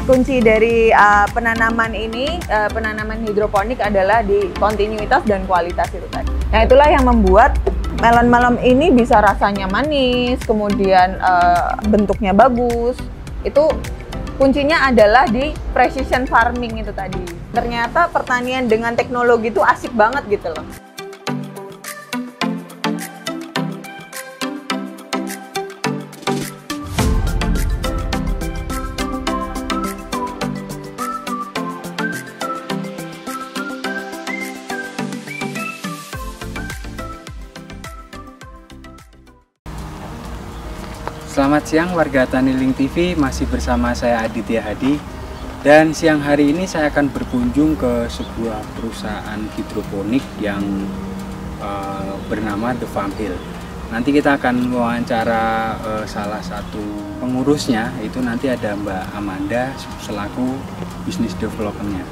kunci dari penanaman ini, penanaman hidroponik adalah di kontinuitas dan kualitas itu tadi. Nah, itulah yang membuat melon-melon ini bisa rasanya manis, kemudian bentuknya bagus. Itu kuncinya adalah di precision farming itu tadi. Ternyata pertanian dengan teknologi itu asik banget gitu loh. Selamat siang warga Tani Link TV, masih bersama saya Aditya Hadi. Dan siang hari ini saya akan berkunjung ke sebuah perusahaan hidroponik yang bernama The Farm Hill. Nanti kita akan mewawancara salah satu pengurusnya, itu nanti ada Mbak Amanda selaku Business Development-nya.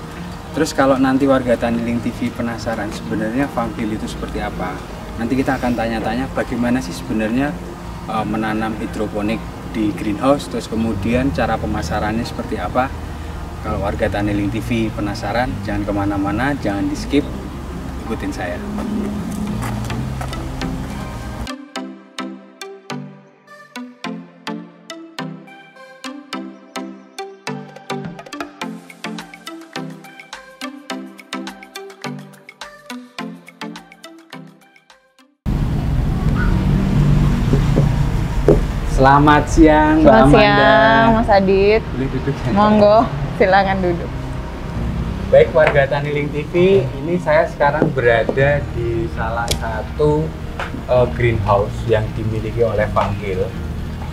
Terus kalau nanti warga Tani Link TV penasaran sebenarnya Farm Hill itu seperti apa, nanti kita akan tanya-tanya bagaimana sih sebenarnya menanam hidroponik di greenhouse, terus kemudian cara pemasarannya seperti apa. Kalau warga Tani Link TV penasaran, jangan kemana-mana, jangan di skip, ikutin saya. Selamat siang Mbak Amanda. Selamat siang Mas Adit. Boleh duduk ya? Monggo, silakan duduk. Baik warga Tani Link TV, ini saya sekarang berada di salah satu greenhouse yang dimiliki oleh Farm Hill.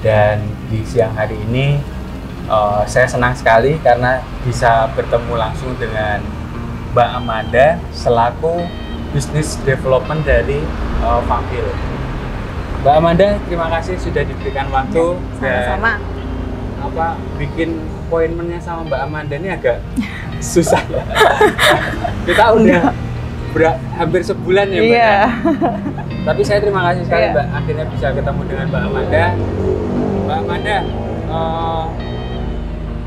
Dan di siang hari ini saya senang sekali karena bisa bertemu langsung dengan Mbak Amanda selaku Business Development dari Farm Hill. Mbak Amanda, terima kasih sudah diberikan waktu. Sama-sama. Bikin appointment-nya sama Mbak Amanda ini agak susah ya. Kita udah hampir sebulan ya Mbak. Iya. Tapi saya terima kasih sekali Mbak, akhirnya bisa ketemu dengan Mbak Amanda. Mbak Amanda,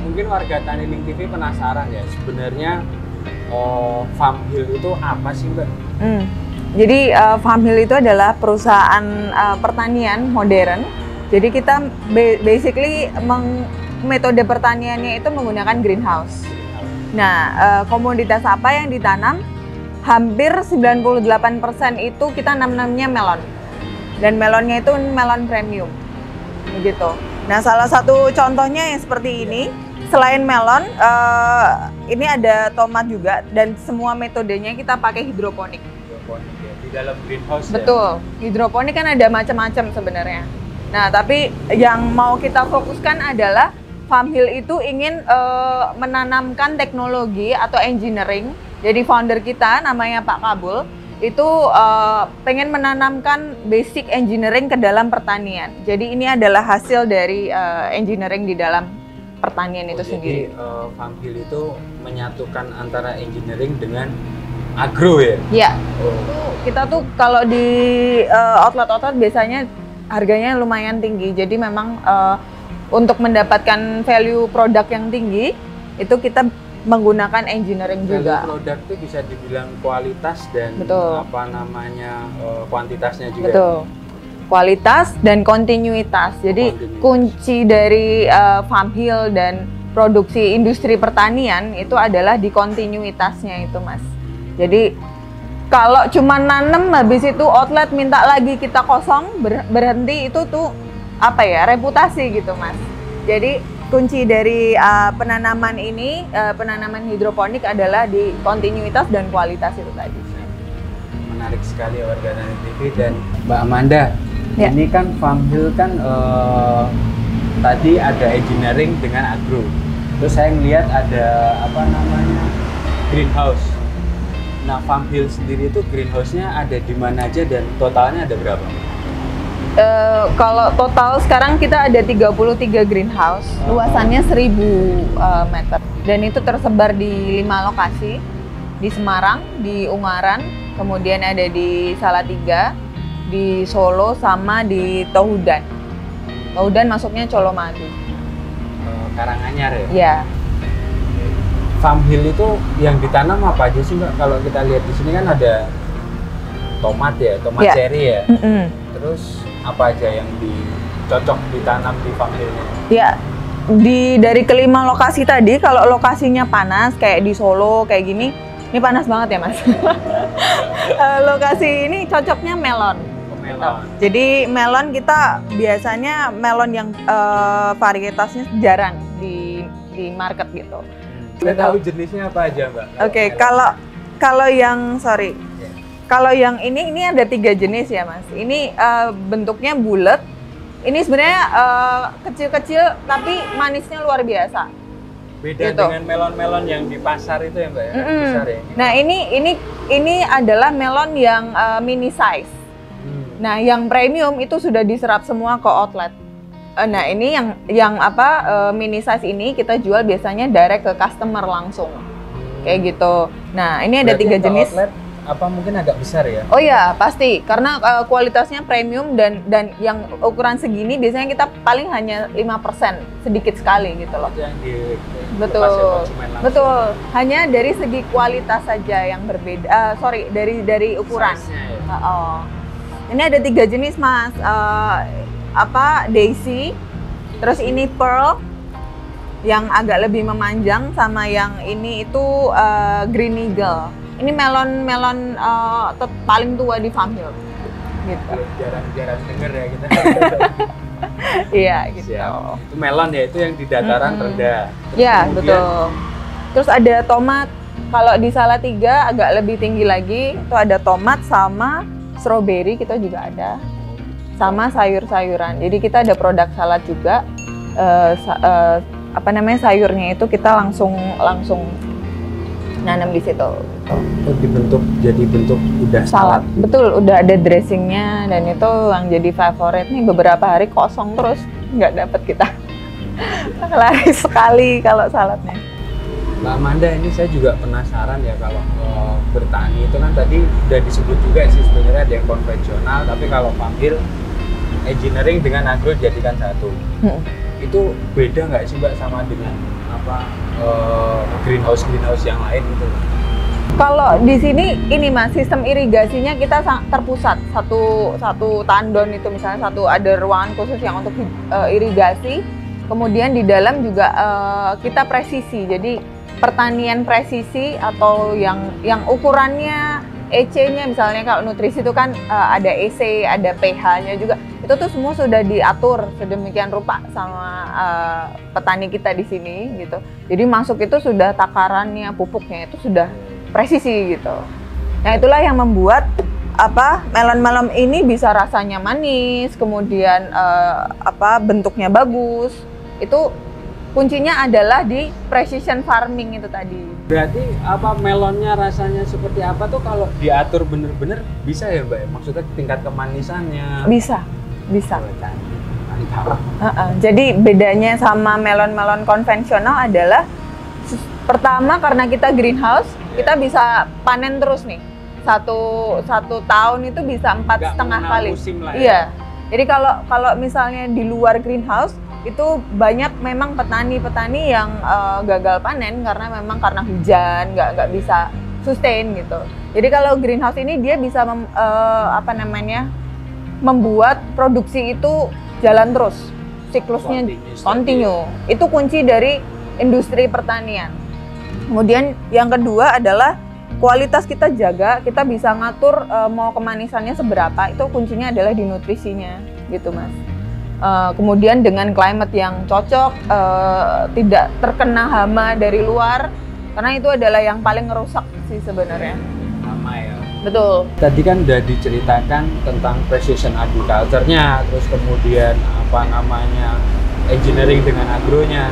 mungkin warga Tani Link TV penasaran ya, sebenarnya Farm Hill itu apa sih Mbak? Jadi Farm Hill itu adalah perusahaan pertanian modern. Jadi kita basically metode pertaniannya itu menggunakan greenhouse. Nah, komoditas apa yang ditanam? Hampir 98% itu kita namanya melon. Dan melonnya itu melon premium. Begitu. Nah, salah satu contohnya yang seperti ini. Selain melon, ini ada tomat juga, dan semua metodenya kita pakai hidroponik. Di dalam greenhouse. Betul. Ya? Hidroponik kan ada macam-macam sebenarnya. Nah, tapi yang mau kita fokuskan adalah Farm Hill itu ingin menanamkan teknologi atau engineering. Jadi founder kita namanya Pak Kabul itu pengen menanamkan basic engineering ke dalam pertanian. Jadi ini adalah hasil dari engineering di dalam pertanian itu sendiri. Jadi Farm Hill itu menyatukan antara engineering dengan agro ya? Iya. Kita tuh kalau di outlet-outlet biasanya harganya lumayan tinggi. Jadi memang untuk mendapatkan value produk yang tinggi itu kita menggunakan engineering juga. Value produk itu bisa dibilang kualitas dan kuantitasnya juga. Betul. Kualitas dan kontinuitas. Jadi kunci dari Farm Hill dan produksi industri pertanian itu adalah di kontinuitasnya itu, Mas. Jadi kalau cuma nanem habis itu outlet minta lagi kita kosong berhenti, itu tuh reputasi gitu Mas. Jadi kunci dari penanaman ini, penanaman hidroponik adalah di kontinuitas dan kualitas itu tadi. Menarik sekali warga Tani TV. Dan Mbak Amanda, ya. Ini kan Farm Hill kan tadi ada engineering dengan agro. Terus saya melihat ada greenhouse. Nah, Farm Hill sendiri itu greenhouse-nya ada di mana aja dan totalnya ada berapa? Kalau total sekarang kita ada 33 greenhouse, luasannya 1000 meter. Dan itu tersebar di 5 lokasi, di Semarang, di Ungaran, kemudian ada di Salatiga, di Solo, sama di Tohudan. Tohudan masuknya Colomadu. Karanganyar ya? Iya. Farm Hill itu yang ditanam apa aja sih Mbak? Kalau kita lihat di sini kan ada tomat ya, tomat cherry ya. Terus apa aja yang cocok ditanam di Farm Hill-nya? Ya, dari kelima lokasi tadi, kalau lokasinya panas kayak di Solo kayak gini, ini panas banget ya Mas. Lokasi ini cocoknya melon. Melon. Jadi melon kita biasanya melon yang varietasnya jarang di market gitu. Kita tahu jenisnya apa aja Mbak? Oke, kalau yang kalau yang ini ada 3 jenis ya Mas. Ini bentuknya bulat. Ini sebenarnya kecil-kecil tapi manisnya luar biasa. Beda gitu. Dengan melon-melon yang di pasar itu ya Mbak ya? Besar ya? Nah ini adalah melon yang mini size. Nah yang premium itu sudah diserap semua ke outlet. Nah ini yang mini size ini kita jual biasanya direct ke customer langsung. Kayak gitu. Nah ini ada 3 jenis. Outlet apa mungkin agak besar ya? Oh ya pasti karena kualitasnya premium dan yang ukuran segini biasanya kita paling hanya 5%, sedikit sekali gitu loh. Yang betul. Hanya dari segi kualitas saja yang berbeda. Dari ukuran. Ya? Ini ada 3 jenis Mas. Daisy, terus ini pearl yang agak lebih memanjang, sama yang ini itu green eagle. Ini melon paling tua di Farm Hill. Gitu. Jarang dengar ya kita. Iya gitu. Siap. Itu melon ya, itu yang di dataran rendah. Iya betul. Terus ada tomat. Kalau di Salatiga agak lebih tinggi lagi. Itu ada tomat sama strawberry, kita juga ada. Sama sayur-sayuran. Jadi kita ada produk salad juga. Sayurnya itu kita langsung nanam di situ. Jadi bentuk udah salad. Betul, udah ada dressingnya dan itu yang jadi favorit nih. Beberapa hari kosong terus nggak dapet kita. Laris sekali kalau saladnya. Mbak Amanda, ini saya juga penasaran ya, kalau bertani itu kan tadi udah disebut juga sih sebenarnya ada yang konvensional, tapi kalau Farm Hill engineering dengan agro jadikan satu. Itu beda nggak sih Mbak sama dengan greenhouse yang lain gitu? Kalau di sini ini Mas, sistem irigasinya kita terpusat. Satu tandon itu misalnya ada ruangan khusus yang untuk irigasi. Kemudian di dalam juga kita presisi. Jadi pertanian presisi atau yang ukurannya EC-nya misalnya, kalau nutrisi itu kan ada EC, ada pH-nya juga. Itu tuh semua sudah diatur sedemikian rupa sama petani kita di sini gitu. Jadi masuk itu sudah takarannya, pupuknya itu sudah presisi gitu. Nah itulah yang membuat melon-melon ini bisa rasanya manis, kemudian bentuknya bagus. Itu kuncinya adalah di precision farming itu tadi. Berarti melonnya rasanya seperti apa tuh kalau diatur bener-bener bisa ya Mbak? Maksudnya tingkat kemanisannya? Bisa. Mantap. Jadi bedanya sama melon-melon konvensional adalah pertama karena kita greenhouse, kita bisa panen terus nih. Satu tahun itu bisa 4,5 kali. Iya. Jadi kalau misalnya di luar greenhouse itu banyak memang petani-petani yang gagal panen karena hujan, nggak bisa sustain gitu. Jadi kalau greenhouse ini dia bisa membuat produksi itu jalan terus, siklusnya continue. Itu kunci dari industri pertanian. Kemudian yang kedua adalah kualitas kita jaga, kita bisa ngatur mau kemanisannya seberapa. Itu kuncinya adalah di nutrisinya, gitu Mas. Kemudian dengan climate yang cocok, tidak terkena hama dari luar, karena itu adalah yang paling ngerusak sih sebenarnya. Hama ya. Betul. Tadi kan udah diceritakan tentang precision agriculture-nya, terus kemudian engineering dengan agronya.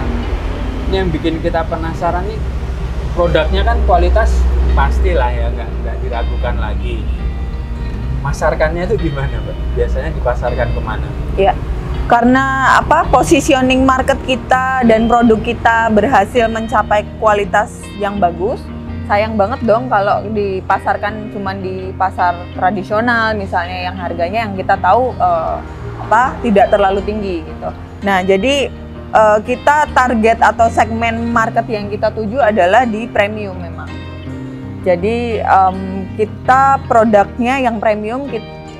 Ini yang bikin kita penasaran nih, produknya kan kualitas pastilah ya, nggak diragukan lagi. Masarkannya itu gimana Mbak? Biasanya dipasarkan kemana? Iya. Karena positioning market kita dan produk kita berhasil mencapai kualitas yang bagus, sayang banget dong kalau dipasarkan cuma di pasar tradisional misalnya yang harganya yang kita tahu tidak terlalu tinggi gitu. Nah jadi kita target atau segmen market yang kita tuju adalah di premium memang. Jadi kita produknya yang premium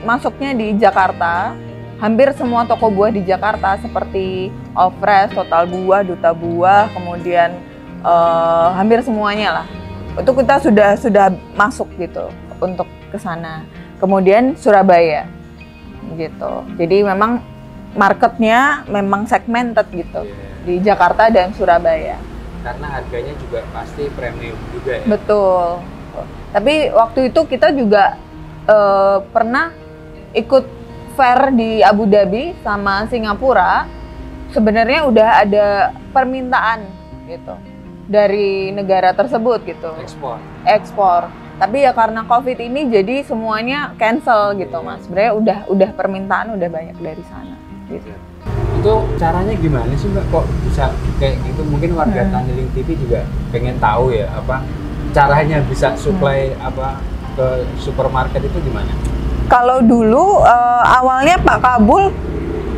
masuknya di Jakarta. Hampir semua toko buah di Jakarta seperti All Fresh, Total Buah, Duta Buah, kemudian hampir semuanya lah. Itu kita sudah masuk gitu untuk ke sana. Kemudian Surabaya gitu. Jadi memang marketnya memang segmented gitu di Jakarta dan Surabaya. Karena harganya juga pasti premium juga ya. Betul. Tapi waktu itu kita juga pernah ikut fair di Abu Dhabi sama Singapura. Sebenarnya udah ada permintaan gitu dari negara tersebut gitu. Ekspor. Tapi ya karena COVID ini jadi semuanya cancel gitu Mas. Sebenarnya udah permintaan udah banyak dari sana gitu. Itu caranya gimana sih Mbak kok bisa kayak gitu? Mungkin warga Tanggiling TV juga pengen tahu ya apa caranya bisa supply apa ke supermarket itu gimana? Kalau dulu awalnya Pak Kabul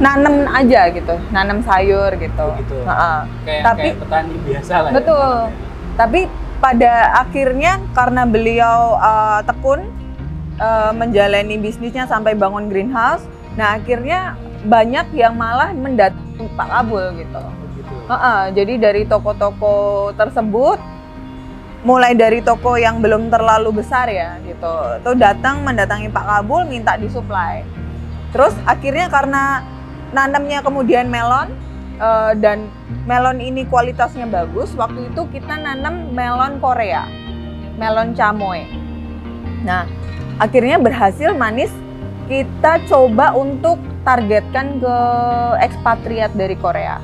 nanem aja gitu, nanem sayur gitu. Kayak petani biasa lah. Betul. Ya, tapi pada akhirnya karena beliau tekun menjalani bisnisnya sampai bangun greenhouse, nah akhirnya banyak yang malah mendatangi Pak Kabul gitu. Jadi dari toko-toko tersebut, mulai dari toko yang belum terlalu besar ya gitu, itu mendatangi Pak Kabul minta disuplai. Terus akhirnya karena nanamnya kemudian melon dan melon ini kualitasnya bagus, waktu itu kita nanam melon Korea, melon chamoy. Nah akhirnya berhasil manis, kita coba untuk targetkan ke ekspatriat dari Korea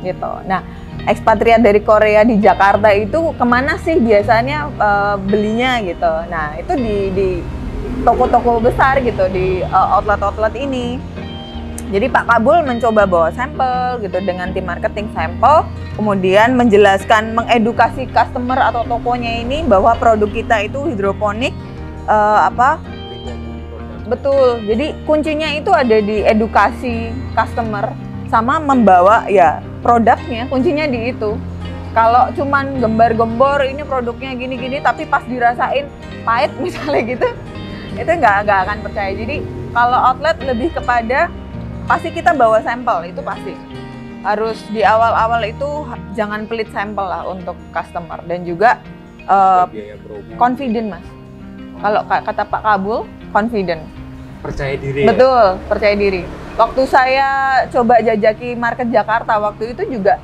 gitu. Nah ekspatriat dari Korea di Jakarta itu kemana sih biasanya belinya gitu. Nah itu di toko-toko besar gitu, di outlet-outlet ini. Jadi Pak Kabul mencoba bawa sampel gitu dengan tim marketing sampel, kemudian menjelaskan, mengedukasi customer atau tokonya ini bahwa produk kita itu hidroponik betul. Jadi kuncinya itu ada di edukasi customer sama membawa ya produknya, kuncinya di itu. Kalau cuman gembar-gembor ini produknya gini-gini tapi pas dirasain pahit misalnya gitu, itu nggak akan percaya. Jadi kalau outlet lebih kepada pasti kita bawa sampel, itu pasti harus di awal-awal itu jangan pelit sampel lah untuk customer, dan juga confident Mas. Kalau kata Pak Kabul, confident. Percaya diri. Betul, ya? Percaya diri. Waktu saya coba jajaki market Jakarta waktu itu juga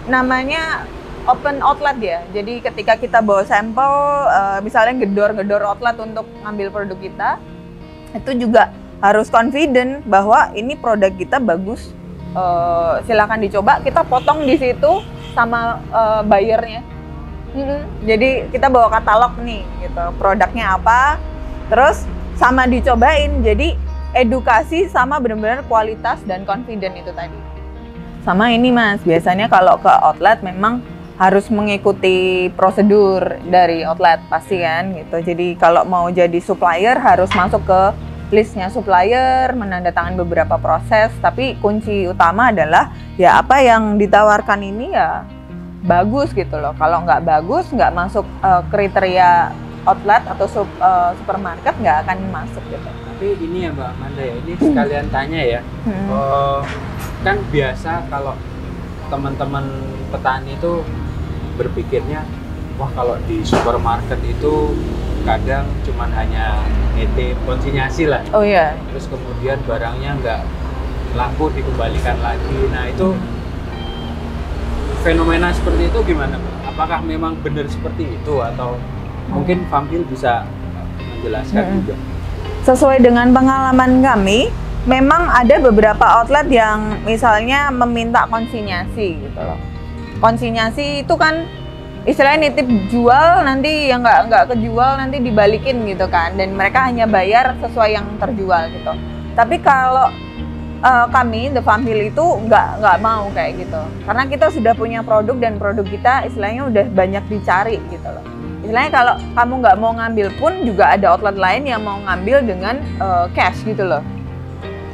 namanya open outlet ya. Jadi ketika kita bawa sampel, misalnya gedor outlet untuk ngambil produk kita, itu juga harus confident bahwa ini produk kita bagus. Silakan dicoba. Kita potong di situ sama buyernya. Jadi kita bawa katalog nih, gitu. Produknya apa, terus sama dicobain. Jadi edukasi sama benar-benar kualitas dan confident itu tadi. Sama ini Mas, biasanya kalau ke outlet memang harus mengikuti prosedur dari outlet pasti kan gitu. Jadi kalau mau jadi supplier harus masuk ke listnya supplier, menandatangani beberapa proses, tapi kunci utama adalah ya apa yang ditawarkan ini ya bagus gitu loh. Kalau nggak bagus, nggak masuk kriteria outlet atau supermarket, nggak akan masuk gitu. Tapi ini ya Mbak Amanda ya, ini sekalian tanya ya, kan biasa kalau teman-teman petani itu berpikirnya, wah kalau di supermarket itu kadang cuman hanya nitip konsinyasi lah. Oh iya. Terus kemudian barangnya nggak laku dikembalikan lagi. Nah itu fenomena seperti itu gimana Mbak? Apakah memang benar seperti itu atau mungkin Famil bisa menjelaskan juga? Sesuai dengan pengalaman kami, memang ada beberapa outlet yang misalnya meminta konsinyasi gitu loh. Konsinyasi itu kan istilahnya nitip jual, nanti yang nggak kejual nanti dibalikin gitu kan, dan mereka hanya bayar sesuai yang terjual gitu. Tapi kalau kami The Famil itu nggak mau kayak gitu, karena kita sudah punya produk dan produk kita istilahnya udah banyak dicari gitu loh. Istilahnya kalau kamu nggak mau ngambil pun juga ada outlet lain yang mau ngambil dengan cash gitu loh,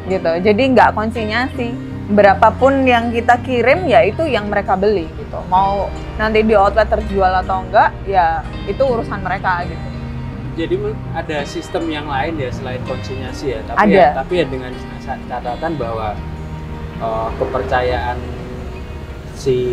gitu. Jadi nggak konsinyasi. berapapun yang kita kirim ya itu yang mereka beli gitu. Mau nanti di outlet terjual atau enggak ya itu urusan mereka gitu. Jadi ada sistem yang lain ya selain konsinyasi ya, tapi ya dengan catatan bahwa kepercayaan si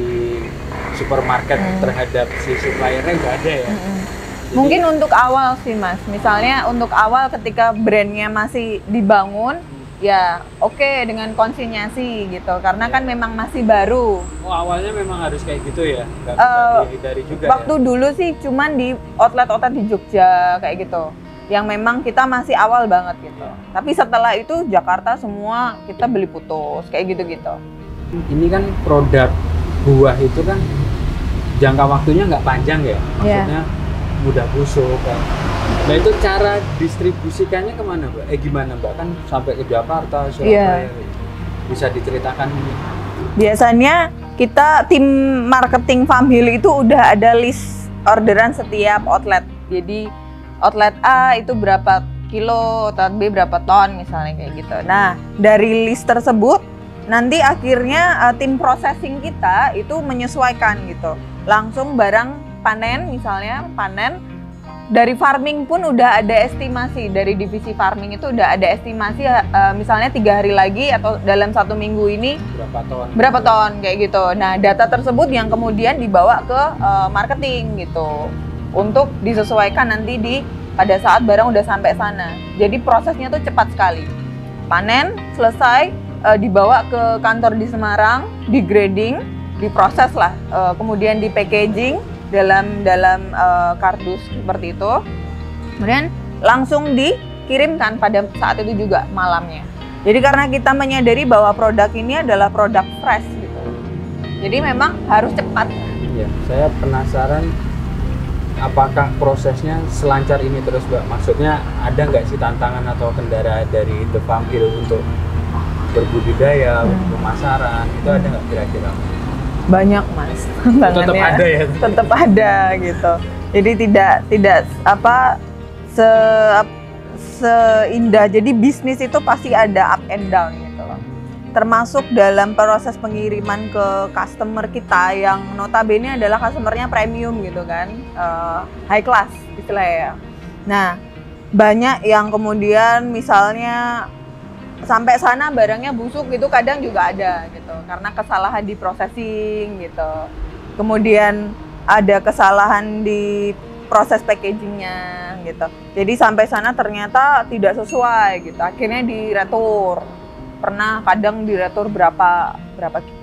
supermarket terhadap si suppliernya nggak ada ya. Jadi, mungkin untuk awal sih Mas, misalnya untuk awal ketika brandnya masih dibangun, ya oke dengan konsinyasi gitu, karena kan memang masih baru. Oh awalnya memang harus kayak gitu ya, nggak bisa dihindari juga. Waktu dulu sih cuman di outlet-outlet di Jogja kayak gitu, yang memang kita masih awal banget gitu. Tapi setelah itu Jakarta semua kita beli putus kayak gitu-gitu. Ini kan produk buah itu kan jangka waktunya nggak panjang ya, maksudnya mudah busuk kan. Nah itu cara distribusikannya kemana Mbak? Gimana Mbak? Kan sampai ke Jakarta, Surabaya, bisa diceritakan ini? Biasanya kita tim marketing Farm Hill itu udah ada list orderan setiap outlet. Jadi outlet A itu berapa kilo, outlet B berapa ton misalnya kayak gitu. Nah dari list tersebut nanti akhirnya tim processing kita itu menyesuaikan gitu. Langsung barang panen misalnya, panen dari farming pun udah ada estimasi, dari divisi farming itu udah ada estimasi misalnya 3 hari lagi atau dalam 1 minggu ini berapa ton kayak gitu. Nah data tersebut yang kemudian dibawa ke marketing gitu untuk disesuaikan nanti pada saat barang udah sampai sana. Jadi prosesnya tuh cepat sekali, panen selesai, dibawa ke kantor di Semarang, di grading, diproses lah, kemudian di packaging dalam kardus seperti itu, kemudian langsung dikirimkan pada saat itu juga malamnya. Jadi karena kita menyadari bahwa produk ini adalah produk fresh gitu, jadi memang harus cepat. Ya, saya penasaran apakah prosesnya selancar ini terus Mbak? Maksudnya ada nggak sih tantangan atau kendala dari The Farm Hill untuk berbudidaya, pemasaran, itu ada nggak kira-kira? Banyak Mas, tetap ada ya? Tetap ada gitu. Jadi tidak apa seindah. Jadi bisnis itu pasti ada up and down gitu loh. Termasuk dalam proses pengiriman ke customer kita yang notabene adalah customernya premium gitu kan, high class istilahnya ya. Nah banyak yang kemudian misalnya sampai sana barangnya busuk gitu, kadang juga ada gitu karena kesalahan di processing gitu. Kemudian ada kesalahan di proses packagingnya gitu. Jadi sampai sana ternyata tidak sesuai gitu. Akhirnya diretur. Pernah kadang diretur berapa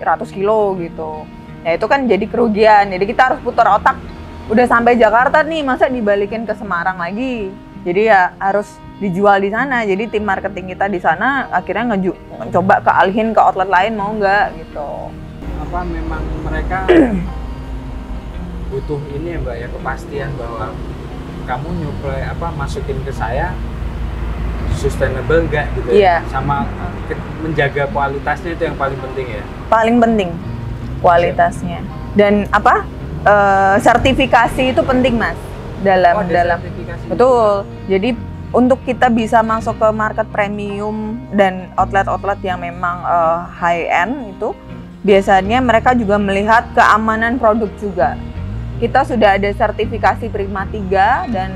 ratus kilo gitu. Ya itu kan jadi kerugian. Jadi kita harus putar otak. Udah sampai Jakarta nih, masa dibalikin ke Semarang lagi? Jadi ya harus dijual di sana. Jadi tim marketing kita di sana akhirnya coba kealihin ke outlet lain, mau nggak gitu. Apa memang mereka butuh ini ya Mbak ya, kepastian bahwa kamu nyuplai masukin ke saya sustainable nggak gitu ya? Sama menjaga kualitasnya itu yang paling penting ya? Paling penting kualitasnya. Dan sertifikasi itu penting Mas dalam betul. Jadi untuk kita bisa masuk ke market premium dan outlet-outlet yang memang high end itu biasanya mereka juga melihat keamanan produk juga. Kita sudah ada sertifikasi Prima 3 dan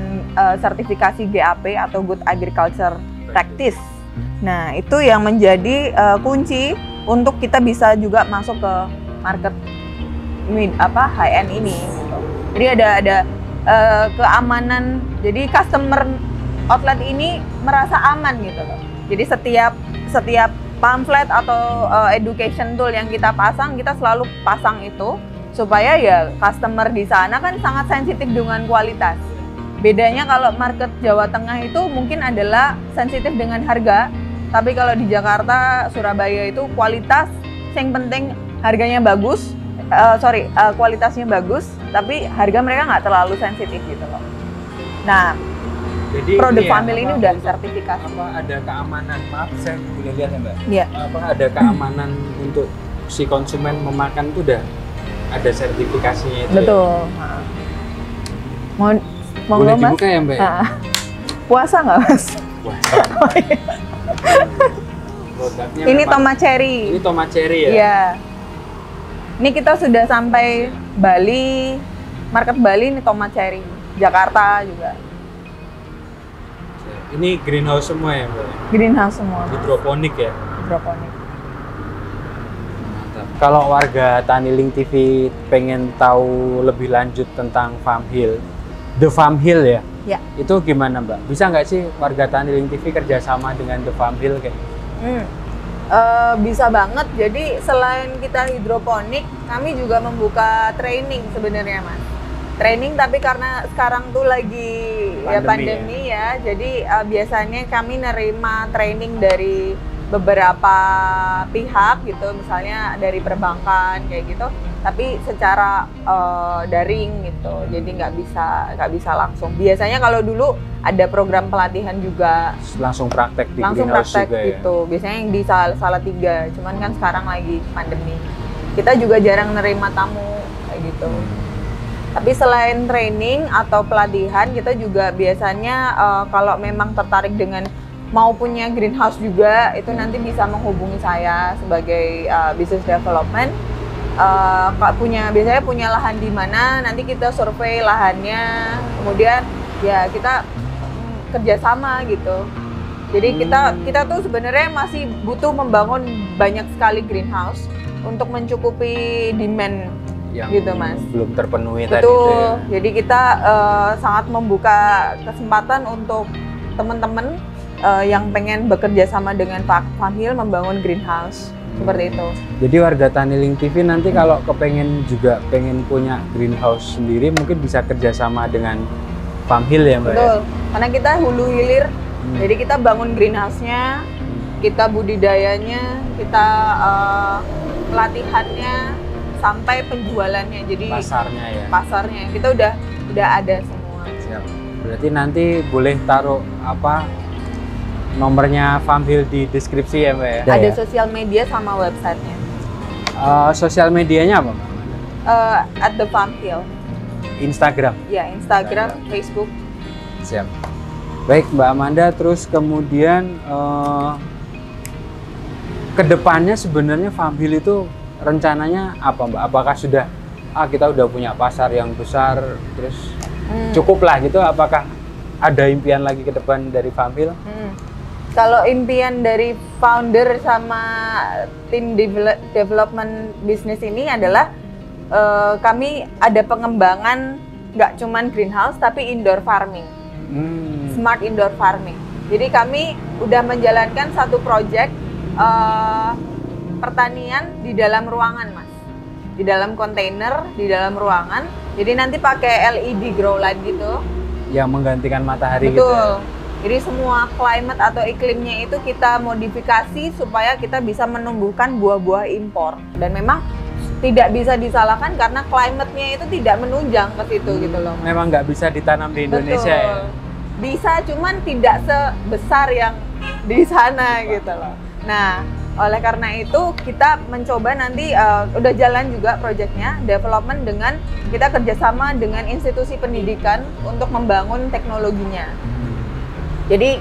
sertifikasi GAP atau Good Agriculture Practice. Nah, itu yang menjadi kunci untuk kita bisa juga masuk ke market high end ini. Jadi ada keamanan. Jadi customer outlet ini merasa aman gitu loh. Jadi setiap pamflet atau education tool yang kita pasang, kita selalu pasang itu supaya ya customer di sana kan sangat sensitif dengan kualitas. Bedanya kalau market Jawa Tengah itu mungkin adalah sensitif dengan harga, tapi kalau di Jakarta, Surabaya itu kualitas yang penting harganya bagus, kualitasnya bagus, tapi harga mereka nggak terlalu sensitif gitu loh. Nah, jadi produk family ini udah sertifikasi. Ada keamanan? Maaf, saya boleh lihat ya Mbak? Iya. Ada keamanan untuk si konsumen memakan itu udah ada sertifikasinya itu? Betul. Ya? Mau boleh dibuka ya Mbak? Puasa nggak Mas? Puasa. produknya Ini memang- tomat cherry. Ini tomat cherry ya? Iya. Ini kita sudah sampai Bali, market Bali ini tomat cherry. Jakarta juga. Ini greenhouse semua ya, Mbak? Greenhouse semua. Hidroponik ya? Hidroponik. Mantap. Kalau warga Taniling TV pengen tahu lebih lanjut tentang Farm Hill, The Farm Hill ya? Ya. Itu gimana, Mbak? Bisa nggak sih warga Taniling TV kerjasama dengan The Farm Hill kayak? Bisa banget. Jadi selain kita hidroponik, kami juga membuka training sebenarnya, Mas. Training, tapi karena sekarang tuh lagi pandemi ya. Jadi biasanya kami nerima training dari beberapa pihak gitu, misalnya dari perbankan kayak gitu. Tapi secara daring gitu, jadi nggak bisa langsung. Biasanya kalau dulu ada program pelatihan juga, Langsung praktek di langsung greenhouse praktek juga gitu. Biasanya yang di Salatiga, cuman kan sekarang lagi pandemi. Kita juga jarang nerima tamu kayak gitu. Tapi selain training atau pelatihan, kita juga biasanya kalau memang tertarik dengan mau punya greenhouse juga, itu nanti bisa menghubungi saya sebagai business development. Biasanya punya lahan di mana, nanti kita survei lahannya, kemudian ya kita kerjasama gitu. Jadi kita tuh sebenarnya masih butuh membangun banyak sekali greenhouse untuk mencukupi demand yang gitu, Mas. belum terpenuhi Betul. tadi itu ya. Jadi kita sangat membuka kesempatan untuk teman-teman yang pengen bekerja sama dengan Farm Hill membangun greenhouse. Seperti itu. Jadi warga Taniling TV nanti kalau pengen punya greenhouse sendiri, mungkin bisa kerjasama dengan Farm Hill ya, Mbak? Betul. Karena kita hulu hilir, jadi kita bangun greenhouse-nya, kita budidayanya, kita pelatihannya, sampai penjualannya. Jadi pasarnya ya. Pasarnya kita udah ada semua. Siap. Berarti nanti boleh taruh nomornya Farm Hill di deskripsi ya, Mbak ya? Ada sosial media sama websitenya. Sosial medianya apa, Mbak? At the Farm Hill. Instagram? Ya, Instagram, Facebook. Siap. Baik, Mbak Amanda, terus kemudian kedepannya sebenarnya Farm Hill itu rencananya apa, Mbak? Apakah sudah kita udah punya pasar yang besar, terus cukup lah gitu? Apakah ada impian lagi ke depan dari Farm Hill? Kalau impian dari founder sama tim development bisnis ini adalah kami ada pengembangan nggak cuman greenhouse tapi indoor farming, smart indoor farming. Jadi kami udah menjalankan satu project pertanian di dalam ruangan, Mas, di dalam kontainer, di dalam ruangan. Jadi nanti pakai LED grow light gitu. Yang menggantikan matahari. Betul. Gitu ya? Jadi semua climate atau iklimnya itu kita modifikasi supaya kita bisa menumbuhkan buah-buah impor. Dan memang tidak bisa disalahkan karena climate-nya itu tidak menunjang ke situ gitu loh. Memang nggak bisa ditanam di Indonesia. Betul. Ya? Bisa, cuman tidak sebesar yang di sana gitu loh. Nah, oleh karena itu kita mencoba nanti udah jalan juga proyeknya development dengan kita kerjasama dengan institusi pendidikan untuk membangun teknologinya. Jadi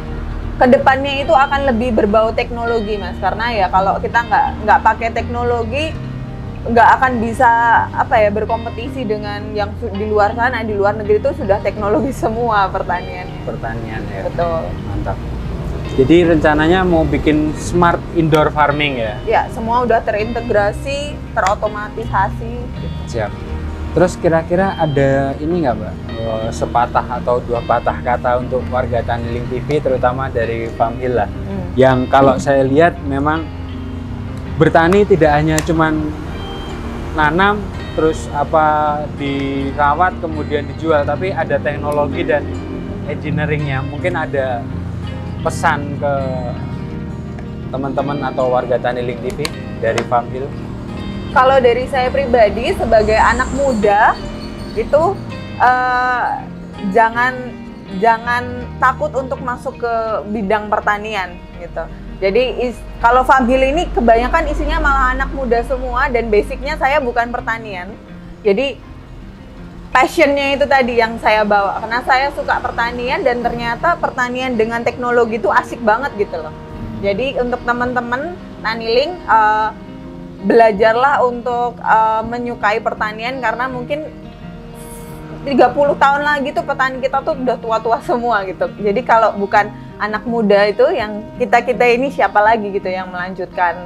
kedepannya itu akan lebih berbau teknologi, Mas, karena ya kalau kita nggak pakai teknologi nggak akan bisa berkompetisi dengan yang di luar sana. Di luar negeri itu sudah teknologi semua pertaniannya. Pertanian ya. Betul. Mantap. Jadi rencananya mau bikin smart indoor farming ya? Ya, semua udah terintegrasi, terotomatisasi. Siap. Terus kira-kira ada ini nggak, Mbak, sepatah atau dua patah kata untuk warga Taniling TV, terutama dari Farm Hill lah, yang kalau saya lihat memang bertani tidak hanya cuman nanam terus dirawat kemudian dijual, tapi ada teknologi dan engineeringnya. Mungkin ada pesan ke teman-teman atau warga Taniling TV dari Farm Hill? Kalau dari saya pribadi sebagai anak muda itu jangan takut untuk masuk ke bidang pertanian gitu. Jadi kalau Farm Hill ini kebanyakan isinya malah anak muda semua dan basicnya saya bukan pertanian. Jadi passionnya itu tadi yang saya bawa karena saya suka pertanian dan ternyata pertanian dengan teknologi itu asik banget gitu loh. Jadi untuk teman-teman Taniling, belajarlah untuk menyukai pertanian, karena mungkin 30 tahun lagi tuh petani kita tuh udah tua-tua semua gitu. Jadi kalau bukan anak muda itu, yang kita ini siapa lagi gitu yang melanjutkan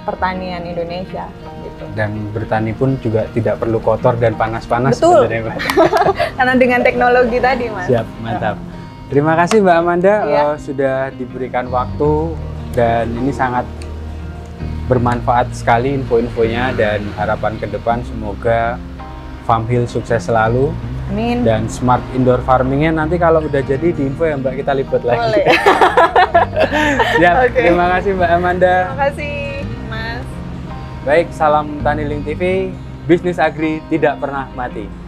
pertanian Indonesia gitu. Dan bertani pun juga tidak perlu kotor dan panas-panas. Betul. Mbak. Karena dengan teknologi tadi, Mas. Siap, mantap. Terima kasih Mbak Amanda sudah diberikan waktu, dan ini sangat bermanfaat sekali info-infonya, dan harapan ke depan semoga Farmhill sukses selalu. Amin. Dan smart indoor farmingnya nanti kalau udah jadi di info ya Mbak, kita libat lagi. Boleh. Siap, Oke. terima kasih Mbak Amanda. Terima kasih, Mas. Baik, salam Taniling TV, bisnis agri tidak pernah mati.